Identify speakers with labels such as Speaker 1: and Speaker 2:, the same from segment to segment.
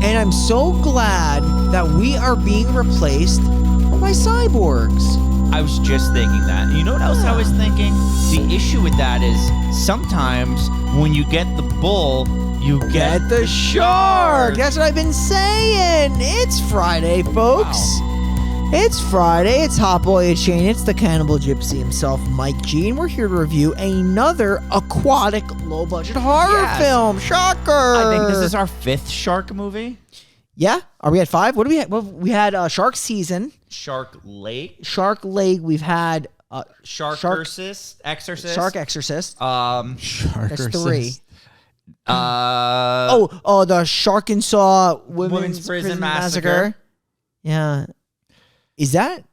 Speaker 1: And I'm so glad that we are being replaced by cyborgs.
Speaker 2: I was just thinking that. You know what else I was thinking? The issue with that is sometimes when you get the bull, you get
Speaker 1: the shark. That's what I've been saying. It's Friday, folks.
Speaker 2: Wow.
Speaker 1: It's Friday. It's Hot Boy Chain. It's the Cannibal Gypsy himself, Mike G. And we're here to review another aquatic, low-budget horror film. Shocker.
Speaker 2: I think this is our 5th shark movie.
Speaker 1: Yeah? Are we at 5? What do we have? Well, we had Shark Season.
Speaker 2: Shark Lake.
Speaker 1: Shark Lake. We've had...
Speaker 2: Shark Exorcist.
Speaker 1: Shark Exorcist.
Speaker 3: Shark
Speaker 1: That's 3. The Sharkensaw Women's Prison Massacre. Yeah. Is that?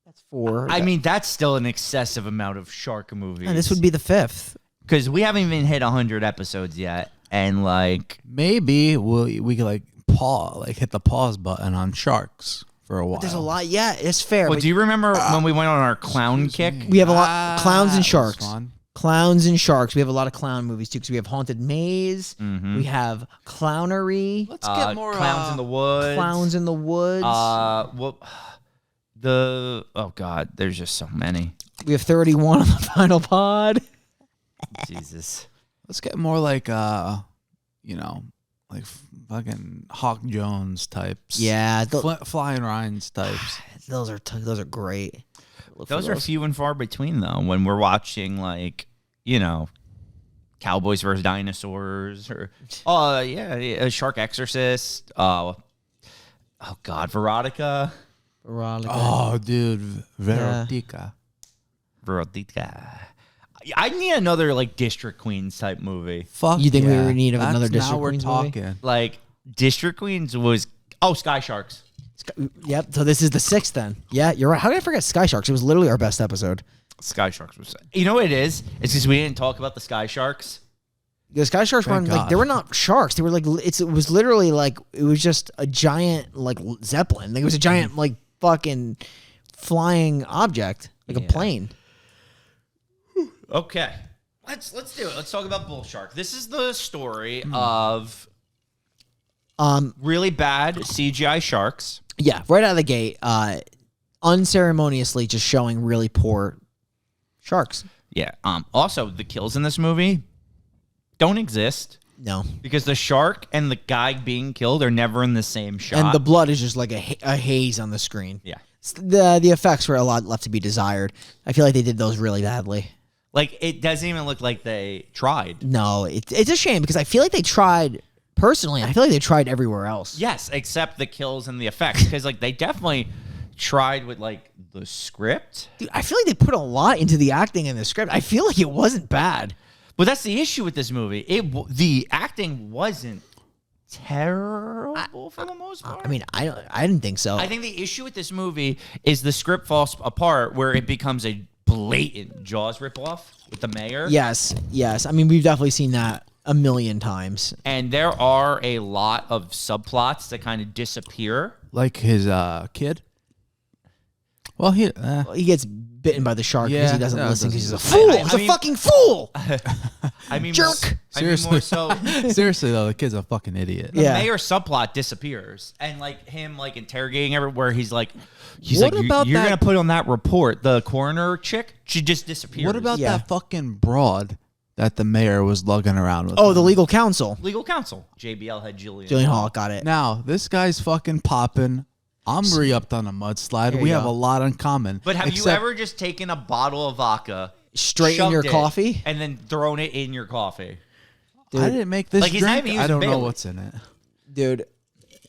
Speaker 1: That's 4.
Speaker 2: I mean, that's still an excessive amount of shark movies.
Speaker 1: And this would be the 5th.
Speaker 2: Because we haven't even hit 100 episodes yet. And, like...
Speaker 3: Maybe we could, hit the pause button on sharks for a while.
Speaker 1: But there's a lot. Yeah, it's fair.
Speaker 2: Well, do you remember when we went on our clown kick?
Speaker 1: We have a lot. Clowns and sharks.
Speaker 3: Fun.
Speaker 1: Clowns and sharks. We have a lot of clown movies, too, because we have Haunted Maze.
Speaker 2: Mm-hmm.
Speaker 1: We have Clownery.
Speaker 3: Let's get more...
Speaker 2: Clowns in the Woods.
Speaker 1: Clowns in the Woods.
Speaker 2: Oh God, there's just so many.
Speaker 1: We have 31 on the final pod.
Speaker 2: Jesus.
Speaker 3: Let's get more like fucking Hawk Jones types.
Speaker 1: Yeah,
Speaker 3: Flying Rhines types.
Speaker 1: those are great.
Speaker 2: Those are few and far between, though. When we're watching, Cowboys versus Dinosaurs, or Shark Exorcist. Oh God, Veronica.
Speaker 3: Oh, dude, Verotica.
Speaker 2: I need another District Queens type movie.
Speaker 3: Fuck.
Speaker 1: You think
Speaker 3: yeah.
Speaker 1: we need another
Speaker 3: That's
Speaker 1: District
Speaker 3: now we're
Speaker 1: Queens
Speaker 3: talking.
Speaker 1: movie?
Speaker 2: District Queens was Sky Sharks.
Speaker 1: Yep. So this is the 6th then. Yeah, you're right. How did I forget Sky Sharks? It was literally our best episode.
Speaker 2: Sky Sharks was. You know what it is? It's because we didn't talk about the Sky Sharks.
Speaker 1: The Sky Sharks weren't they were not sharks. They were it was literally it was just a giant Zeppelin. It was a giant fucking flying object, a plane.
Speaker 2: Okay. Let's do it. Let's talk about Bull Shark. This is the story of really bad CGI sharks.
Speaker 1: Yeah, right out of the gate, unceremoniously just showing really poor sharks.
Speaker 2: Yeah. Also, the kills in this movie don't exist.
Speaker 1: No.
Speaker 2: Because the shark and the guy being killed are never in the same shot.
Speaker 1: And the blood is just like a haze on the screen.
Speaker 2: Yeah.
Speaker 1: The effects were a lot left to be desired. I feel like they did those really badly.
Speaker 2: It doesn't even look like they tried.
Speaker 1: No, it's a shame because I feel like they tried, personally, I feel like they tried everywhere else.
Speaker 2: Yes, except the kills and the effects. Because, they definitely tried with, the script.
Speaker 1: Dude, I feel like they put a lot into the acting and the script. I feel like it wasn't bad.
Speaker 2: But that's the issue with this movie. The acting wasn't terrible for the most part.
Speaker 1: I mean, I didn't think so.
Speaker 2: I think the issue with this movie is the script falls apart where it becomes a blatant Jaws ripoff with the mayor.
Speaker 1: Yes. I mean, we've definitely seen that a million times.
Speaker 2: And there are a lot of subplots that kind of disappear.
Speaker 3: Like his kid? Well, he
Speaker 1: gets bitten by the shark because he doesn't listen because he's a fool. He's a fucking fool.
Speaker 2: I mean,
Speaker 1: jerk.
Speaker 3: Seriously.
Speaker 2: More so,
Speaker 3: seriously though, the kid's a fucking idiot.
Speaker 2: the mayor subplot disappears, and him interrogating everywhere. He's
Speaker 3: What
Speaker 2: like,
Speaker 3: about
Speaker 2: you're
Speaker 3: that-
Speaker 2: gonna put on that report. The coroner chick, she just disappears.
Speaker 3: What about that fucking broad that the mayor was lugging around with?
Speaker 1: Oh, the legal counsel.
Speaker 2: legal counsel? JBL had
Speaker 1: Jillian Hall, got it.
Speaker 3: Now this guy's fucking popping. I'm re-upped on a mudslide. We have a lot in common.
Speaker 2: But have you ever just taken a bottle of vodka,
Speaker 1: straight in
Speaker 2: shoved
Speaker 1: your
Speaker 2: it,
Speaker 1: coffee,
Speaker 2: and then thrown it in your coffee?
Speaker 1: Dude,
Speaker 3: I didn't make this
Speaker 2: he's not
Speaker 3: drink.
Speaker 2: even
Speaker 3: I
Speaker 2: using
Speaker 3: don't know
Speaker 2: Bailey.
Speaker 3: what's in it.
Speaker 1: Dude,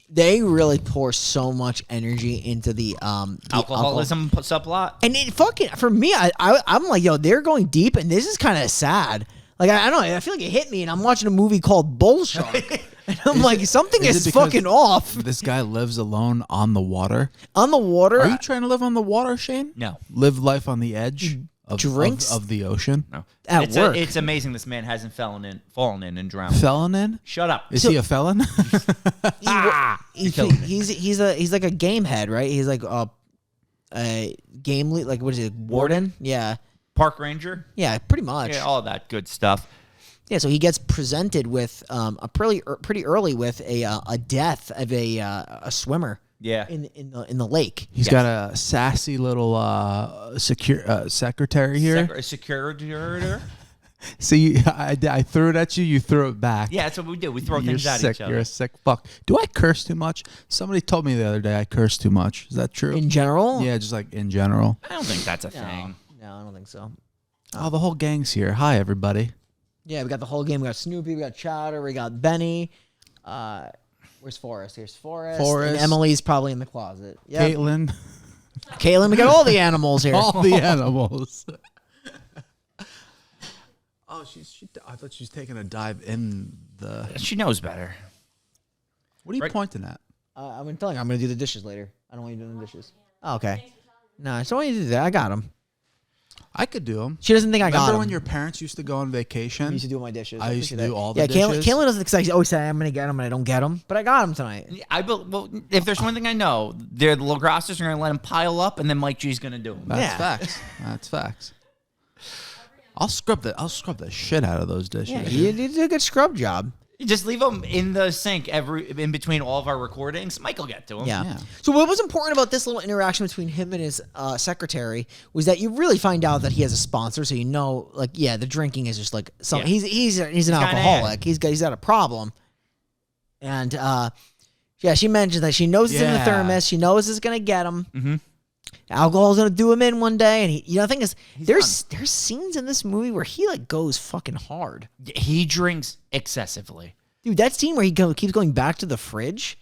Speaker 1: they really pour so much energy into the
Speaker 2: Alcoholism subplot.
Speaker 1: And it fucking, for me, I'm like, yo, they're going deep, and this is kind of sad. I don't know. I feel like it hit me, and I'm watching a movie called Bull Shark. And I'm like, something is fucking off.
Speaker 3: This guy lives alone on the water.
Speaker 1: On the water?
Speaker 3: Are you trying to live on the water, Shane?
Speaker 2: No.
Speaker 3: Live life on the edge of the ocean?
Speaker 2: No.
Speaker 1: At work.
Speaker 2: It's amazing this man hasn't fallen in and drowned.
Speaker 3: Felon in?
Speaker 2: Shut up.
Speaker 3: Is he a felon?
Speaker 1: He's like a game head, right? He's like a game lead, what is it, warden? Yeah.
Speaker 2: Park ranger?
Speaker 1: Yeah, pretty much.
Speaker 2: Yeah, all that good stuff.
Speaker 1: Yeah, so he gets presented with a pretty early with a death of a swimmer.
Speaker 2: Yeah.
Speaker 1: In the lake.
Speaker 3: He's got a sassy little secretary here.
Speaker 2: A security.
Speaker 3: See, I threw it at you. You threw it back.
Speaker 2: Yeah, that's what we do. We throw things
Speaker 3: You're
Speaker 2: at
Speaker 3: sick.
Speaker 2: each other.
Speaker 3: You're a sick fuck. Do I curse too much? Somebody told me the other day I curse too much. Is that true?
Speaker 1: In general?
Speaker 3: Yeah, just like in general.
Speaker 2: I don't think that's a thing.
Speaker 1: No, I don't think so.
Speaker 3: Oh, the whole gang's here. Hi, everybody.
Speaker 1: Yeah, we got the whole game. We got Snoopy, we got Chowder, we got Benny. Where's Forrest? Here's Forrest. And Emily's probably in the closet. Yep.
Speaker 3: Caitlin,
Speaker 1: we got all the animals here.
Speaker 3: all the animals. Oh, I thought she was taking a dive in the.
Speaker 2: She knows better.
Speaker 3: What are you pointing at?
Speaker 1: I've been telling her I'm going to do the dishes later. I don't want you doing the dishes. Oh, okay. No, I just want you to do that. I got them.
Speaker 3: I could do them.
Speaker 1: She doesn't think I got them.
Speaker 3: Remember when your parents used to go on vacation?
Speaker 1: I used to do my dishes.
Speaker 3: I used to do all the dishes.
Speaker 1: Yeah, Caitlin doesn't because I always say I'm going to get them and I don't get them, but I got them tonight.
Speaker 2: Well, if there's one thing I know, the LaGrasses are going to let them pile up, and then Mike G's going to do them.
Speaker 3: That's facts. That's facts. I'll scrub the shit out of those dishes.
Speaker 1: Yeah, you did a good scrub job.
Speaker 2: You just leave them in the sink in between all of our recordings. Mike will get to them.
Speaker 1: Yeah. So what was important about this little interaction between him and his secretary was that you really find out that he has a sponsor. So you know, like, yeah, the drinking is just like something. Yeah. He's an alcoholic. He's got a problem. And yeah, she mentioned that she knows it's in the thermos. She knows it's gonna get him.
Speaker 2: Mm-hmm.
Speaker 1: Alcohol's gonna do him in one day, and the thing is, there's scenes in this movie where he like goes fucking hard.
Speaker 2: He drinks excessively,
Speaker 1: dude. That scene where he keeps going back to the fridge,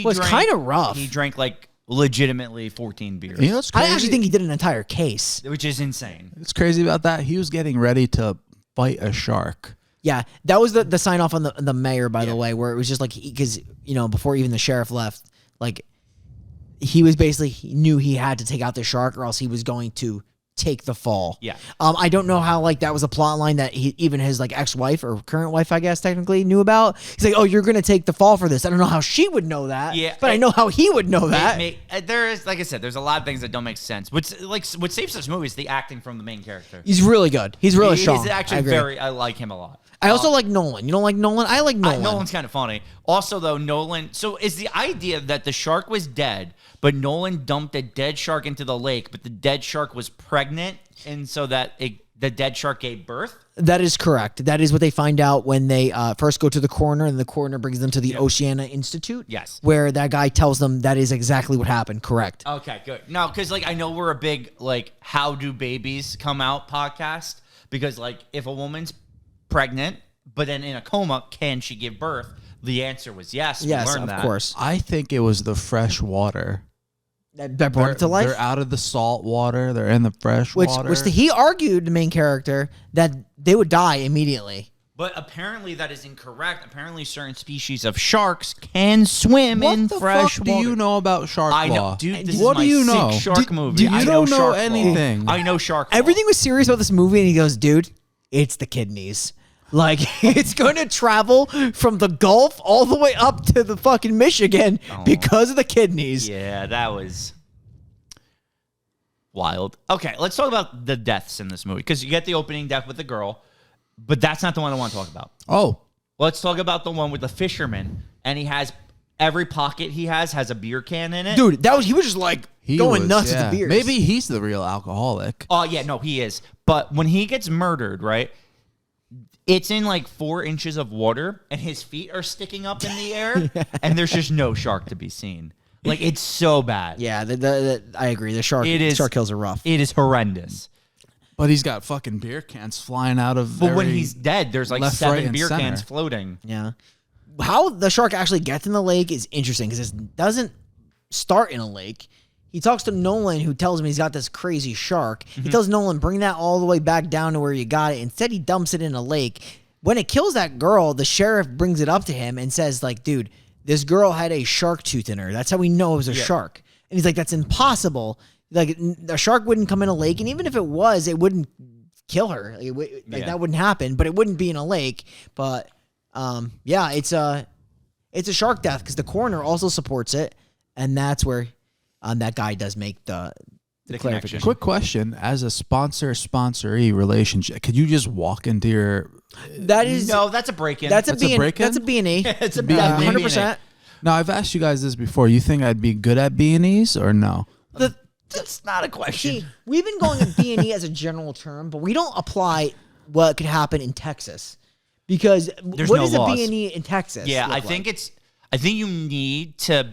Speaker 1: was kind of rough.
Speaker 2: He drank like legitimately 14 beers.
Speaker 3: You know what's crazy?
Speaker 1: I actually think he did an entire case,
Speaker 2: which is insane.
Speaker 3: What's crazy about that? He was getting ready to fight a shark.
Speaker 1: Yeah, that was the sign off on the mayor, by the way, where it was just like because before even the sheriff left, like. He knew he had to take out the shark or else he was going to take the fall.
Speaker 2: Yeah.
Speaker 1: I don't know how like that was a plot line that even his like ex-wife or current wife, I guess technically, knew about. He's like, oh, you're going to take the fall for this. I don't know how she would know that. Yeah. But I know how he would know that.
Speaker 2: There is, like I said, there's a lot of things that don't make sense. What saves this movie is the acting from the main character.
Speaker 1: He's really good. He's really strong.
Speaker 2: He's actually I like him a lot.
Speaker 1: I also like Nolan. You don't like Nolan? I like Nolan.
Speaker 2: Nolan's kind of funny. Also, though, Nolan... So, is the idea that the shark was dead, but Nolan dumped a dead shark into the lake, but the dead shark was pregnant, and so that the dead shark gave birth?
Speaker 1: That is correct. That is what they find out when they first go to the coroner, and the coroner brings them to the Oceana Institute.
Speaker 2: Yes.
Speaker 1: Where that guy tells them that is exactly what happened. Correct.
Speaker 2: Okay, good. No, because, I know we're a big, how do babies come out podcast, because, if a woman's pregnant, but then in a coma, can she give birth? The answer was yes.
Speaker 1: Yes,
Speaker 2: we learned that.
Speaker 1: Of course.
Speaker 3: I think it was the fresh water
Speaker 1: that brought it to life.
Speaker 3: They're out of the salt water. They're in the fresh water.
Speaker 1: Which he argued, the main character, that they would die immediately.
Speaker 2: But apparently that is incorrect. Apparently certain species of sharks can swim in fresh water.
Speaker 3: What the fuck do you know about shark law?
Speaker 2: I know, dude. This
Speaker 3: what
Speaker 2: is
Speaker 3: do you
Speaker 2: my
Speaker 3: know?
Speaker 2: sick shark movie.
Speaker 3: Do you don't know anything?
Speaker 2: I know shark law.
Speaker 1: Everything was serious about this movie, and he goes, dude, it's the kidneys. It's going to travel from the Gulf all the way up to the fucking Michigan because of the kidneys.
Speaker 2: Yeah, that was wild. Okay, let's talk about the deaths in this movie, because you get the opening death with the girl, but that's not the one I want to talk about.
Speaker 3: Oh.
Speaker 2: Let's talk about the one with the fisherman, and every pocket he has a beer can in it.
Speaker 1: Dude, he was just going nuts with the beers.
Speaker 3: Maybe he's the real alcoholic.
Speaker 2: Oh, yeah, no, he is. But when he gets murdered, right? It's in 4 inches of water, and his feet are sticking up in the air, and there's just no shark to be seen. It's so bad.
Speaker 1: Yeah, I agree. The shark kills are rough.
Speaker 2: It is horrendous.
Speaker 3: But he's got fucking beer cans flying out of.
Speaker 2: But when he's dead, there's
Speaker 3: left,
Speaker 2: 7
Speaker 3: right,
Speaker 2: beer
Speaker 3: center.
Speaker 2: cans floating.
Speaker 1: Yeah. How the shark actually gets in the lake is interesting because it doesn't start in a lake. He talks to Nolan, who tells him he's got this crazy shark. Mm-hmm. He tells Nolan, bring that all the way back down to where you got it. Instead, he dumps it in a lake. When it kills that girl, the sheriff brings it up to him and says, dude, this girl had a shark tooth in her. That's how we know it was a shark. And he's like, that's impossible. A shark wouldn't come in a lake, and even if it was, it wouldn't kill her. That wouldn't happen, but it wouldn't be in a lake. But, it's a shark death because the coroner also supports it, and that's where that guy does make the
Speaker 2: the connection.
Speaker 3: Quick question: as a sponsor-sponsoree relationship, could you just walk into your?
Speaker 2: No, that's a break-in.
Speaker 1: That's a
Speaker 3: break-in?
Speaker 1: That's a B&E.
Speaker 2: It's a
Speaker 1: 100%.
Speaker 3: Now, I've asked you guys this before. You think I'd be good at B&Es or no?
Speaker 2: That's not a question.
Speaker 1: See, we've been going at B&E as a general term, but we don't apply what could happen in Texas. Because
Speaker 2: There's
Speaker 1: what
Speaker 2: no
Speaker 1: is
Speaker 2: laws.
Speaker 1: a B&E in Texas?
Speaker 2: Yeah,
Speaker 1: look
Speaker 2: I think you need to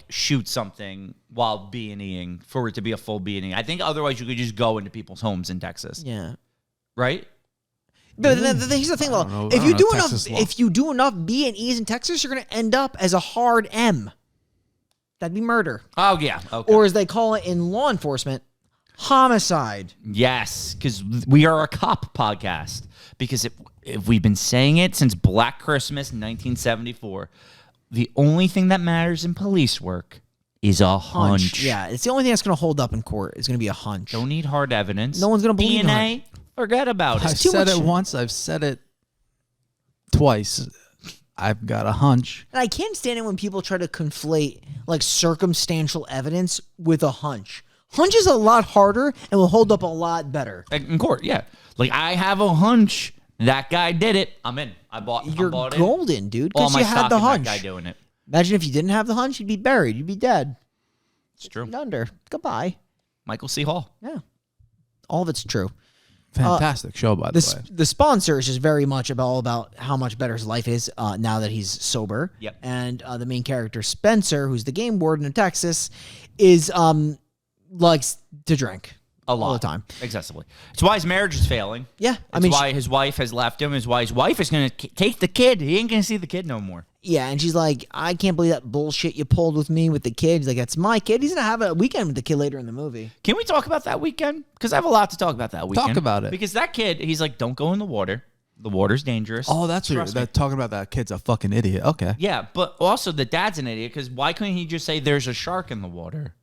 Speaker 2: shoot something while B&Eing for it to be a full B&E. I think otherwise you could just go into people's homes in Texas.
Speaker 1: Yeah.
Speaker 2: Right?
Speaker 1: But here's the thing, though. If you do enough B&Es in Texas, you're going to end up as a hard M. That'd be murder.
Speaker 2: Oh, yeah. Okay.
Speaker 1: Or as they call it in law enforcement, homicide.
Speaker 2: Yes, because we are a cop podcast. Because if we've been saying it since Black Christmas 1974, the only thing that matters in police work is a hunch.
Speaker 1: Yeah, it's the only thing that's going to hold up in court. Is going to be a hunch.
Speaker 2: Don't need hard evidence.
Speaker 1: No one's going to believe
Speaker 2: DNA, forget about it.
Speaker 3: I've said it once. I've said it twice. I've got a hunch.
Speaker 1: And I can't stand it when people try to conflate circumstantial evidence with a hunch. Hunch is a lot harder and will hold up a lot better.
Speaker 2: In court, yeah. I have a hunch that guy did it. I'm in.
Speaker 1: You're golden, dude,
Speaker 2: all
Speaker 1: because
Speaker 2: my
Speaker 1: you had
Speaker 2: stock
Speaker 1: the
Speaker 2: in
Speaker 1: hunch.
Speaker 2: that guy doing it.
Speaker 1: Imagine if you didn't have the hunch, you'd be buried. You'd be dead.
Speaker 2: It's true.
Speaker 1: Under. Goodbye.
Speaker 2: Michael C. Hall.
Speaker 1: Yeah. All of it's true.
Speaker 3: Fantastic show, by the way.
Speaker 1: The sponsor is just very much all about how much better his life is now that he's sober.
Speaker 2: Yep.
Speaker 1: And the main character, Spencer, who's the game warden in Texas, is likes to drink
Speaker 2: a lot.
Speaker 1: all the time.
Speaker 2: Excessively. It's why his marriage is failing.
Speaker 1: Yeah.
Speaker 2: It's why his wife has left him. It's why his wife is going to take the kid. He ain't going to see the kid no more.
Speaker 1: Yeah, and she's like, I can't believe that bullshit you pulled with me with the kid. He's like, that's my kid. He's going to have a weekend with the kid later in the movie.
Speaker 2: Can we talk about that weekend? Because I have a lot to talk about that weekend.
Speaker 3: Talk about it.
Speaker 2: Because that kid, he's like, don't go in the water. The water's dangerous.
Speaker 3: Oh, that's what you're talking about. That kid's a fucking idiot. Okay.
Speaker 2: Yeah, but also the dad's an idiot because why couldn't he just say there's a shark in the water?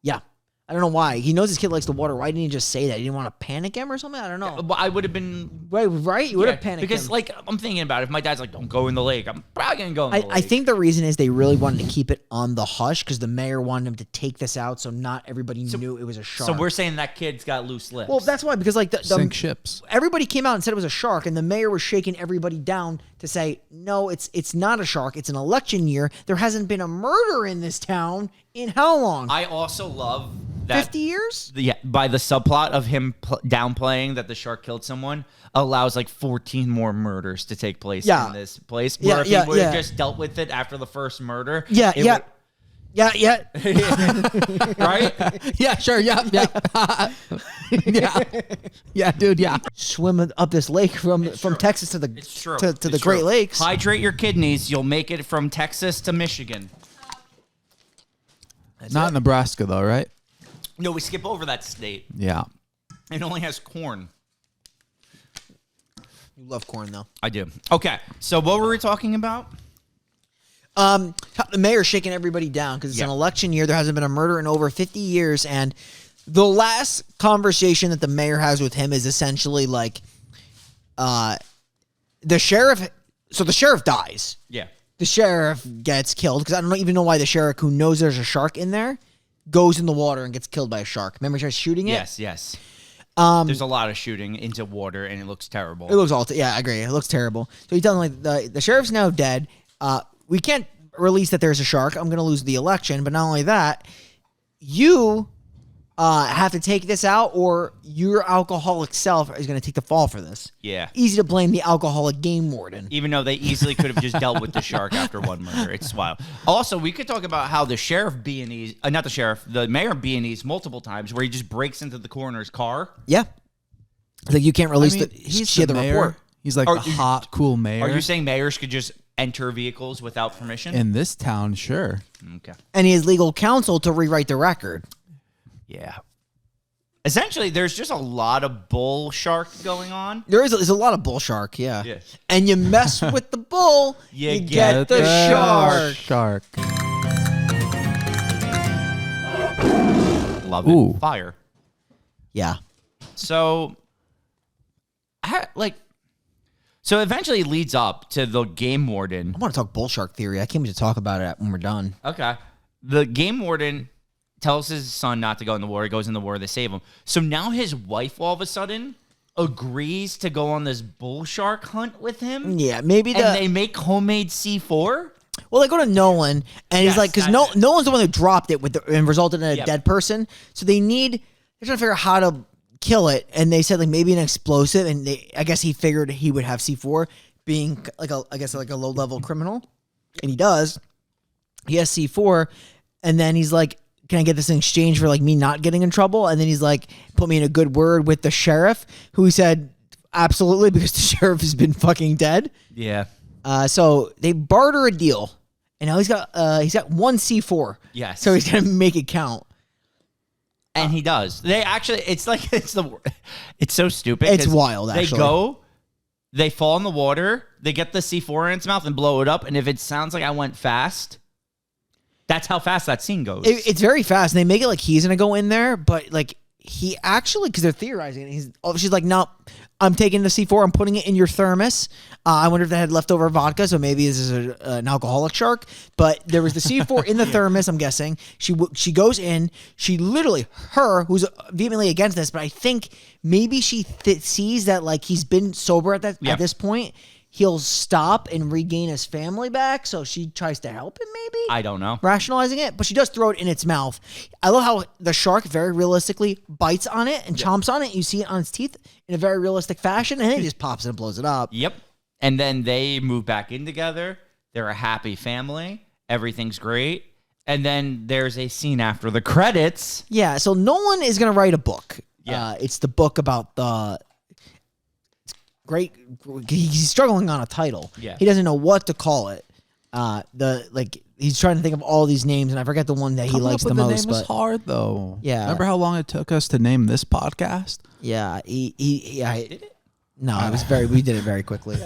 Speaker 1: Yeah. I don't know why. He knows his kid likes the water. Why didn't he just say that? He didn't want to panic him or something? I don't know.
Speaker 2: Well, I would have been...
Speaker 1: Right? You would have panicked
Speaker 2: because,
Speaker 1: him.
Speaker 2: I'm thinking about it. If my dad's like, don't go in the lake, I'm probably going to go in the lake.
Speaker 1: I think the reason is they really wanted to keep it on the hush because the mayor wanted him to take this out so not everybody knew it was a shark.
Speaker 2: So we're saying that kid's got loose lips.
Speaker 1: Well, that's why. Because,
Speaker 3: sink ships.
Speaker 1: Everybody came out and said it was a shark, and the mayor was shaking everybody down to say, no, it's not a shark. It's an election year. There hasn't been a murder in this town in how long?
Speaker 2: I also love...
Speaker 1: 50 years?
Speaker 2: Yeah, by the subplot of him downplaying that the shark killed someone allows 14 more murders to take place in this place. Where if he would have just dealt with it after the first murder.
Speaker 1: Yeah.
Speaker 2: Right?
Speaker 3: Yeah, sure. Yeah. Yeah, dude. Yeah.
Speaker 1: Swim up this lake from Texas to the to the Great Lakes.
Speaker 2: Hydrate your kidneys. You'll make it from Texas to Michigan.
Speaker 3: Not Nebraska though, right?
Speaker 2: No, we skip over that state.
Speaker 3: Yeah.
Speaker 2: It only has corn.
Speaker 1: You love corn, though.
Speaker 2: I do. Okay, so what were we talking about?
Speaker 1: The mayor's shaking everybody down because it's an election year. There hasn't been a murder in over 50 years, and the last conversation that the mayor has with him is essentially the sheriff. So the sheriff dies.
Speaker 2: Yeah.
Speaker 1: The sheriff gets killed because I don't even know why the sheriff, who knows there's a shark in there, goes in the water and gets killed by a shark. Remember he starts shooting it?
Speaker 2: Yes. There's a lot of shooting into water, and it looks terrible.
Speaker 1: It looks yeah, I agree. It looks terrible. So he tells him, the sheriff's now dead. We can't release that there's a shark. I'm going to lose the election. But not only that, you have to take this out, or your alcoholic self is going to take the fall for this.
Speaker 2: Yeah.
Speaker 1: Easy to blame the alcoholic game warden.
Speaker 2: Even though they easily could have just dealt with the shark after one murder. It's wild. Also, we could talk about how the sheriff B&Es, not the sheriff, the mayor B&Es multiple times where he just breaks into the coroner's car.
Speaker 1: Yeah. Like you can't release
Speaker 3: he's
Speaker 1: the
Speaker 3: mayor.
Speaker 1: report.
Speaker 3: He's like the hot, cool mayor.
Speaker 2: Are you saying mayors could just enter vehicles without permission?
Speaker 3: In this town, sure.
Speaker 2: Okay.
Speaker 1: And he has legal counsel to rewrite the record.
Speaker 2: Yeah. Essentially, there's just a lot of bull shark going on.
Speaker 1: There's a lot of bull shark, yeah.
Speaker 2: Yes.
Speaker 1: And you mess with the bull, you get the shark.
Speaker 3: Shark.
Speaker 2: Love it.
Speaker 3: Ooh.
Speaker 2: Fire.
Speaker 1: Yeah.
Speaker 2: So, so eventually it leads up to the game warden.
Speaker 1: I want to talk bull shark theory. I can't wait to talk about it when we're done.
Speaker 2: Okay. The game warden tells his son not to go in the water. He goes in the water. They save him. So now his wife all of a sudden agrees to go on this bull shark hunt with him.
Speaker 1: Yeah, maybe
Speaker 2: and they make homemade C4.
Speaker 1: Well, they go to Nolan, and he's like, because Nolan's the one who dropped it and resulted in a dead person. So they're trying to figure out how to kill it, and they said like maybe an explosive, and I guess he figured he would have C4, being like a low level criminal, and he does. He has C4, and then he's like, can I get this in exchange for like me not getting in trouble? And then he's like, put me in a good word with the sheriff, who he said absolutely, because the sheriff has been fucking dead.
Speaker 2: Yeah.
Speaker 1: So they barter a deal, and now he's got one C4.
Speaker 2: Yes.
Speaker 1: So he's gonna make it count.
Speaker 2: And he does. They actually, it's so stupid.
Speaker 1: It's wild, actually.
Speaker 2: They fall in the water, they get the C4 in its mouth and blow it up, and if it sounds like I went fast, that's how fast that scene goes.
Speaker 1: It's very fast, and they make it like he's going to go in there, but like he actually, because they're theorizing, she's like, no, I'm taking the C4, I'm putting it in your thermos. I wonder if they had leftover vodka, so maybe this is an alcoholic shark. But there was the C4 in the thermos, I'm guessing. She goes in, she literally, who's vehemently against this, but I think maybe she sees that like he's been sober at this point. He'll stop and regain his family back, so she tries to help him, maybe?
Speaker 2: I don't know.
Speaker 1: Rationalizing it, but she does throw it in its mouth. I love how the shark very realistically bites on it and chomps on it. You see it on its teeth in a very realistic fashion, and then he just pops it and blows it up.
Speaker 2: Yep. And then they move back in together. They're a happy family. Everything's great. And then there's a scene after the credits.
Speaker 1: Yeah, so Nolan is going to write a book.
Speaker 2: Yeah.
Speaker 1: It's the book about the... Great, he's struggling on a title.
Speaker 2: Yeah,
Speaker 1: he doesn't know what to call it. He's trying to think of all these names, and I forget the one that he likes the most.
Speaker 3: The name was hard though.
Speaker 1: Yeah,
Speaker 3: remember how long it took us to name this podcast?
Speaker 1: Yeah,
Speaker 2: did it?
Speaker 1: No, it was we did it very quickly.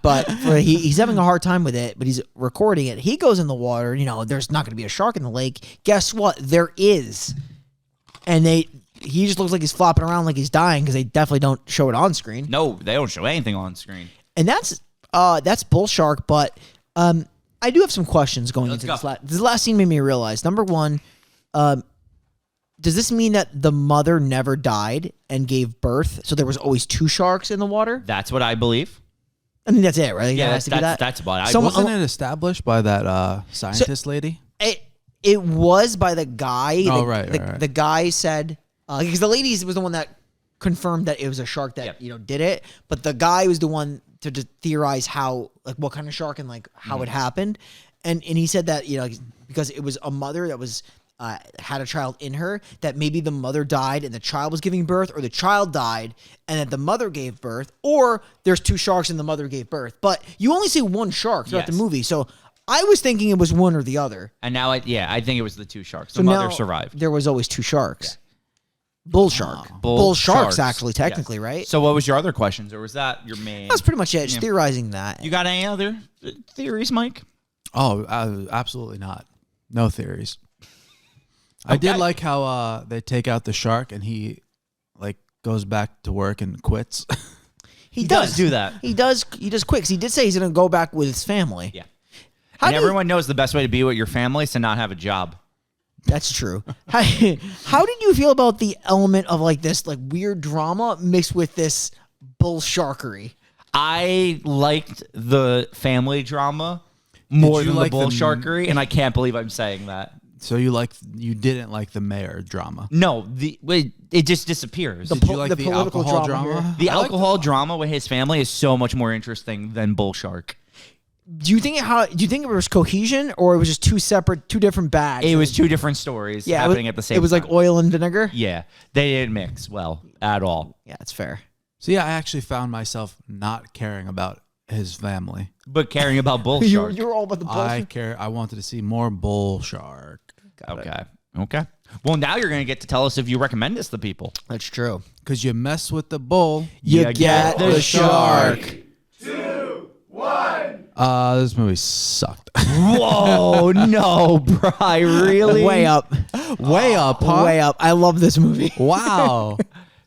Speaker 1: But he's having a hard time with it. But he's recording it. He goes in the water. There's not going to be a shark in the lake. Guess what? There is, and he just looks like he's flopping around like he's dying because they definitely don't show it on screen.
Speaker 2: No, they don't show anything on screen.
Speaker 1: And that's bull shark. But I do have some questions going into this. This last scene made me realize, number one, does this mean that the mother never died and gave birth, so there was always two sharks in the water?
Speaker 2: That's what I believe.
Speaker 1: I think that's it, right?
Speaker 2: Yeah, that's about it.
Speaker 3: Wasn't it established by that scientist lady?
Speaker 1: It was by the guy.
Speaker 3: Oh, right.
Speaker 1: The guy said... because the lady was the one that confirmed that it was a shark that did it, but the guy was the one to theorize how, like, what kind of shark and like how it happened, and he said that because it was a mother that was had a child in her, that maybe the mother died and the child was giving birth, or the child died and that the mother gave birth, or there's two sharks and the mother gave birth. But you only see one shark throughout the movie, so I was thinking it was one or the other.
Speaker 2: And now I think it was the two sharks. The mother survived.
Speaker 1: There was always two sharks. Yeah. Bull shark. Bull sharks, actually, technically, right?
Speaker 2: So what was your other questions, or was that your main?
Speaker 1: That's pretty much it. Just theorizing that.
Speaker 2: You got any other theories, Mike?
Speaker 3: Oh, absolutely not. No theories. I did like how they take out the shark and he like goes back to work and quits.
Speaker 1: He does
Speaker 2: do that.
Speaker 1: He does quit, because he did say he's going to go back with his family.
Speaker 2: Yeah. And everyone knows the best way to be with your family is to not have a job.
Speaker 1: That's true. How did you feel about the element of like this like weird drama mixed with this bull sharkery?
Speaker 2: I liked the family drama more than the bull sharkery, and I can't believe I'm saying that.
Speaker 3: So you didn't like the mayor drama?
Speaker 2: No, it just disappears.
Speaker 3: Did you like the alcohol drama?
Speaker 2: The alcohol drama with his family is so much more interesting than bull shark.
Speaker 1: Do you think it was cohesion, or it was just two different bags?
Speaker 2: It was two different stories happening at the same time.
Speaker 1: It was like oil and vinegar?
Speaker 2: Yeah. They didn't mix well at all.
Speaker 1: Yeah, that's fair.
Speaker 3: So yeah, I actually found myself not caring about his family.
Speaker 2: But caring about bull shark.
Speaker 1: You're all about the bull shark?
Speaker 3: I wanted to see more bull shark.
Speaker 2: Okay. Well, now you're going to get to tell us if you recommend this to people.
Speaker 1: That's true.
Speaker 3: Because you mess with the bull,
Speaker 1: you get the shark.
Speaker 4: 2, 1.
Speaker 3: This movie sucked.
Speaker 2: Whoa, no, Bri, really?
Speaker 1: Way up.
Speaker 3: Way up, huh?
Speaker 1: Way up. I love this movie.
Speaker 3: Wow.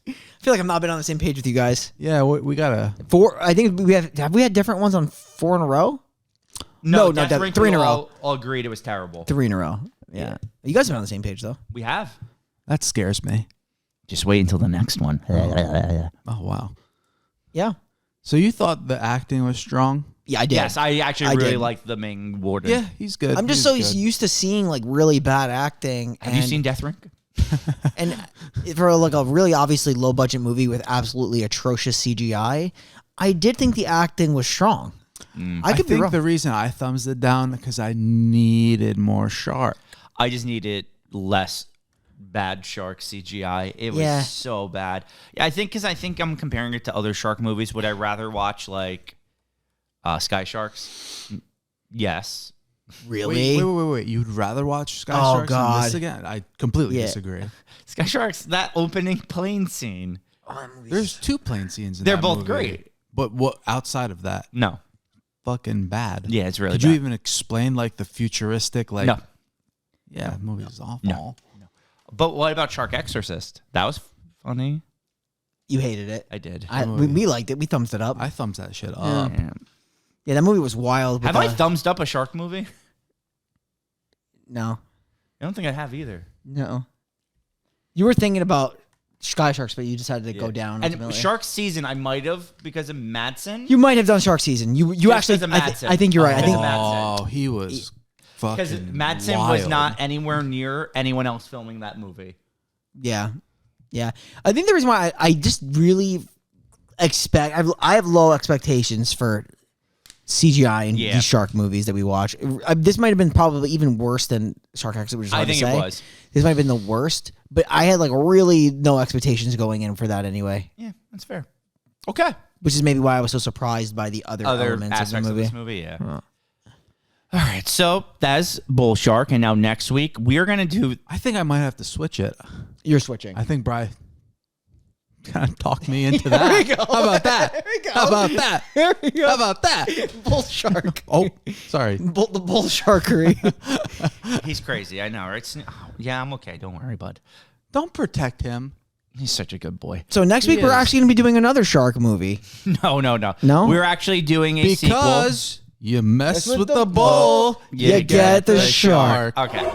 Speaker 1: I feel like I'm not been on the same page with you guys.
Speaker 3: Yeah, we gotta...
Speaker 1: 4, I think have we had different ones on 4 in a row?
Speaker 2: No,
Speaker 1: 3 in a row.
Speaker 2: All agreed it was terrible.
Speaker 1: 3 in a row. Yeah. You guys have been on the same page, though.
Speaker 2: We have.
Speaker 3: That scares me.
Speaker 2: Just wait until the next one.
Speaker 3: Oh, wow.
Speaker 1: Yeah.
Speaker 3: So you thought the acting was strong?
Speaker 1: Yeah, I did.
Speaker 2: Yes, I actually really
Speaker 1: did.
Speaker 2: like the main warden.
Speaker 3: Yeah, he's good.
Speaker 1: I'm just
Speaker 3: He's
Speaker 1: so
Speaker 3: good.
Speaker 1: used to seeing like really bad acting.
Speaker 2: Have you seen Death Ring?
Speaker 1: And for like a really obviously low budget movie with absolutely atrocious CGI, I did think the acting was strong.
Speaker 3: I
Speaker 1: could be
Speaker 3: think
Speaker 1: wrong.
Speaker 3: the reason I thumbs it down because I needed more shark.
Speaker 2: I just needed less bad shark CGI. It was
Speaker 1: Yeah.
Speaker 2: so bad. Yeah, I think I'm comparing it to other shark movies. Would I rather watch like Sky Sharks? Yes.
Speaker 1: Really?
Speaker 3: Wait. You'd rather watch Sky
Speaker 1: Oh,
Speaker 3: Sharks than
Speaker 1: God.
Speaker 3: this again? I completely
Speaker 1: Yeah.
Speaker 3: disagree.
Speaker 2: Sky Sharks, that opening plane scene.
Speaker 3: There's 2 plane scenes in
Speaker 2: They're
Speaker 3: that
Speaker 2: both
Speaker 3: movie.
Speaker 2: great.
Speaker 3: But what outside of that?
Speaker 2: No.
Speaker 3: Fucking bad.
Speaker 2: Yeah, it's really
Speaker 3: Could
Speaker 2: bad.
Speaker 3: you even explain like the futuristic like
Speaker 2: No.
Speaker 3: Yeah, the movie is awful.
Speaker 2: No. But what about Shark Exorcist? That was funny.
Speaker 1: You hated it.
Speaker 2: I did.
Speaker 1: We liked it. We thumbs it up.
Speaker 3: I thumbs that shit up.
Speaker 2: Yeah.
Speaker 1: Yeah, that movie was wild.
Speaker 2: Have I thumbs up a shark movie?
Speaker 1: No.
Speaker 2: I don't think I have either.
Speaker 1: No. You were thinking about Sky Sharks, but you decided to go down.
Speaker 2: And
Speaker 1: ultimately.
Speaker 2: Shark Season, I might have because of Madsen.
Speaker 1: You might have done Shark Season. You
Speaker 2: Just
Speaker 1: actually.
Speaker 2: 'cause of
Speaker 1: I
Speaker 2: Madsen.
Speaker 1: think you're right. I think
Speaker 2: Madsen.
Speaker 3: Oh, he was
Speaker 2: Because
Speaker 3: fucking
Speaker 2: Madsen
Speaker 3: wild.
Speaker 2: was not anywhere near anyone else filming that movie.
Speaker 1: Yeah. Yeah. I think the reason why I just really expect I have low expectations for CGI in
Speaker 2: Yeah.
Speaker 1: these shark movies that we watch. This might have been probably even worse than Shark Exit, which is hard
Speaker 2: I think
Speaker 1: to say.
Speaker 2: it was.
Speaker 1: This might have been the worst, but I had like really no expectations going in for that anyway,
Speaker 2: Yeah, that's fair. Okay.
Speaker 1: which is maybe why I was so surprised by the other elements of the
Speaker 2: aspects
Speaker 1: movie.
Speaker 2: of this movie, yeah. All right, so that's Bull Shark, and now next week we are gonna do.
Speaker 3: I think I might have to switch it.
Speaker 1: You're switching.
Speaker 3: I think Bri kind of talked me into that.
Speaker 1: we go.
Speaker 3: How about that?
Speaker 1: There we go.
Speaker 3: How about that?
Speaker 1: There we go.
Speaker 3: How about that?
Speaker 1: Bull Shark.
Speaker 3: Oh, sorry.
Speaker 1: The bull sharkery.
Speaker 2: He's crazy, I know, right? Yeah, I'm okay. Don't worry, bud.
Speaker 3: Don't protect him.
Speaker 2: He's such a good boy.
Speaker 1: So next week
Speaker 3: He
Speaker 1: we're
Speaker 3: is.
Speaker 1: actually going to be doing another shark movie.
Speaker 2: No.
Speaker 1: No?
Speaker 2: We're actually doing a sequel.
Speaker 3: Because you mess
Speaker 1: with
Speaker 3: with
Speaker 1: the
Speaker 3: the bull,
Speaker 1: you get the shark.
Speaker 2: Okay.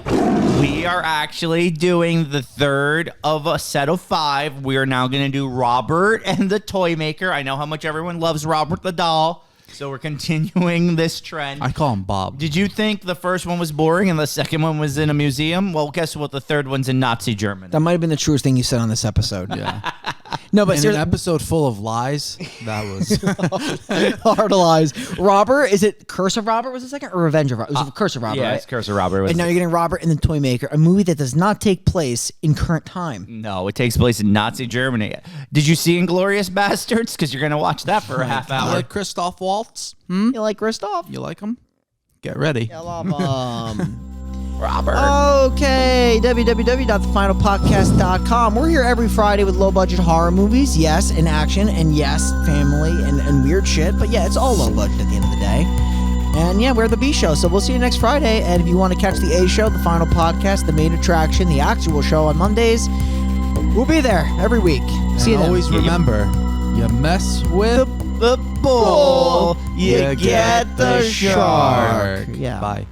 Speaker 2: We are actually doing the third of a set of 5. We are now going to do Robert and the Toy Maker. I know how much everyone loves Robert the doll, so we're continuing this trend.
Speaker 3: I call him Bob.
Speaker 2: Did you think the first one was boring and the second one was in a museum? Well, guess what? The third one's in Nazi Germany.
Speaker 1: That might have been the truest thing you said on this episode.
Speaker 3: Yeah.
Speaker 1: No, but
Speaker 3: In an
Speaker 1: seriously,
Speaker 3: episode full of lies, that was
Speaker 1: hard lies. Robert, is it Curse of Robert was the second or Revenge of Robert? It was Curse of Robert,
Speaker 2: yeah,
Speaker 1: right?
Speaker 2: it's Curse of Robert.
Speaker 1: And now you're getting Robert and the Toy Maker, a movie that does not take place in current time.
Speaker 2: No, it takes place in Nazi Germany. Did you see Inglourious Bastards? Because you're going to watch that for a half
Speaker 3: You
Speaker 2: hour.
Speaker 3: like Christoph Waltz?
Speaker 1: You like Christoph?
Speaker 3: You like him? Get ready.
Speaker 2: Robert.
Speaker 1: Okay, www.thefinalpodcast.com. We're here every Friday with low-budget horror movies, yes, and action, and yes, family, and weird shit. But yeah, it's all low-budget at the end of the day. And yeah, we're the B show, so we'll see you next Friday. And if you want to catch the A show, the final podcast, the main attraction, the actual show on Mondays, we'll be there every week. See you
Speaker 3: And
Speaker 1: then.
Speaker 3: always remember, you mess with
Speaker 2: The bull,
Speaker 3: you get the shark.
Speaker 1: Yeah.
Speaker 3: Bye.